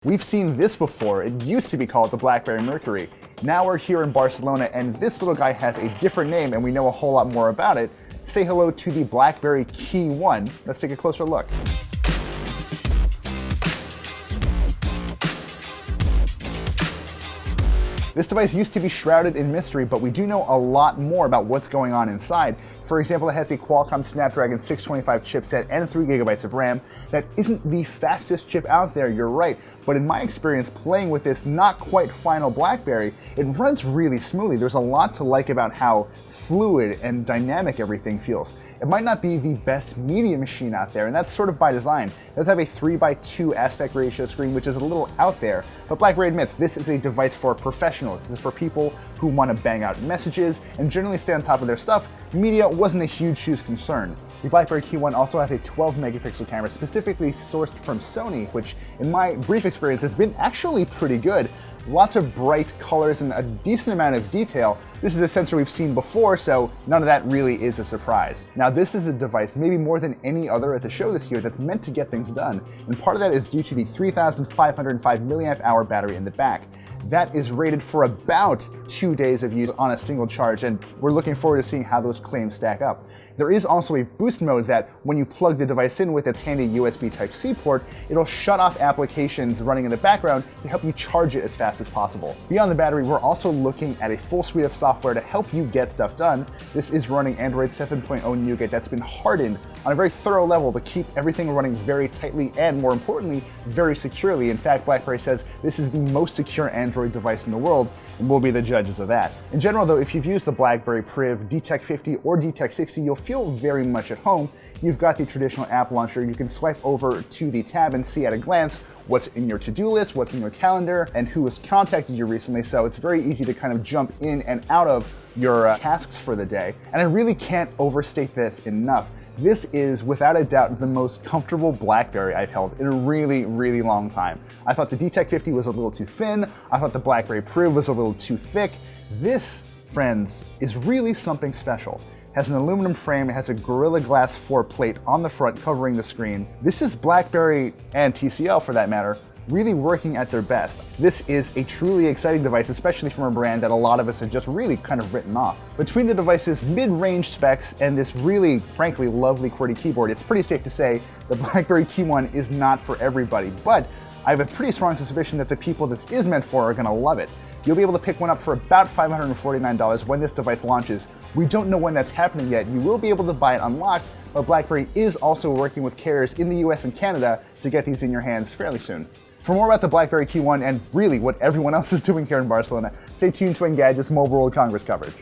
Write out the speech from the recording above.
We've seen this before. It used to be called the BlackBerry Mercury. Now we're here in Barcelona and this little guy has a different name and we know a whole lot more about it. Say hello to the BlackBerry KEYone. Let's take a closer look. This device used to be shrouded in mystery, but we do know a lot more about what's going on inside. For example, it has a Qualcomm Snapdragon 625 chipset and 3 GB of RAM. That isn't the fastest chip out there, you're right, but in my experience playing with this not quite final BlackBerry, it runs really smoothly. There's a lot to like about how fluid and dynamic everything feels. It might not be the best media machine out there, and that's sort of by design. It does have a 3:2 aspect ratio screen, which is a little out there, but BlackBerry admits this is a device for professionals. This is for people who want to bang out messages and generally stay on top of their stuff. Media wasn't a huge concern. The BlackBerry KEYone also has a 12 megapixel camera specifically sourced from Sony, which in my brief experience has been actually pretty good. Lots of bright colors and a decent amount of detail. This is a sensor we've seen before, so none of that really is a surprise. Now, this is a device, maybe more than any other at the show this year, that's meant to get things done, and part of that is due to the 3,505 milliamp hour battery in the back. That is rated for about 2 days of use on a single charge, and we're looking forward to seeing how those claims stack up. There is also a boost mode that when you plug the device in with its handy USB Type-C port, it'll shut off applications running in the background to help you charge it as fast as possible. Beyond the battery, we're also looking at a full suite of software to help you get stuff done. This is running Android 7.0 Nougat that's been hardened on a very thorough level to keep everything running very tightly and, more importantly, very securely. In fact, BlackBerry says this is the most secure Android device in the world, and we'll be the judges of that. In general, though, if you've used the BlackBerry Priv, DTEK 50, or DTEK 60, you'll feel very much at home. You've got the traditional app launcher. You can swipe over to the tab and see at a glance what's in your to-do list, what's in your calendar, and who has contacted you recently, so it's very easy to kind of jump in and out of your tasks for the day. And I really can't overstate this enough. This is, without a doubt, the most comfortable BlackBerry I've held in a really, really long time. I thought the DTEK 50 was a little too thin. I thought the BlackBerry Priv was a little too thick. This, friends, is really something special. It has an aluminum frame, it has a Gorilla Glass 4 plate on the front covering the screen. This is BlackBerry and TCL, for that matter, really working at their best. This is a truly exciting device, especially from a brand that a lot of us have just really kind of written off. Between the device's mid-range specs and this really, frankly, lovely QWERTY keyboard, it's pretty safe to say the BlackBerry KEYone is not for everybody, but I have a pretty strong suspicion that the people this is meant for are gonna love it. You'll be able to pick one up for about $549 when this device launches. We don't know when that's happening yet. You will be able to buy it unlocked, but BlackBerry is also working with carriers in the US and Canada to get these in your hands fairly soon. For more about the BlackBerry KEYone and really what everyone else is doing here in Barcelona, stay tuned to Engadget's Mobile World Congress coverage.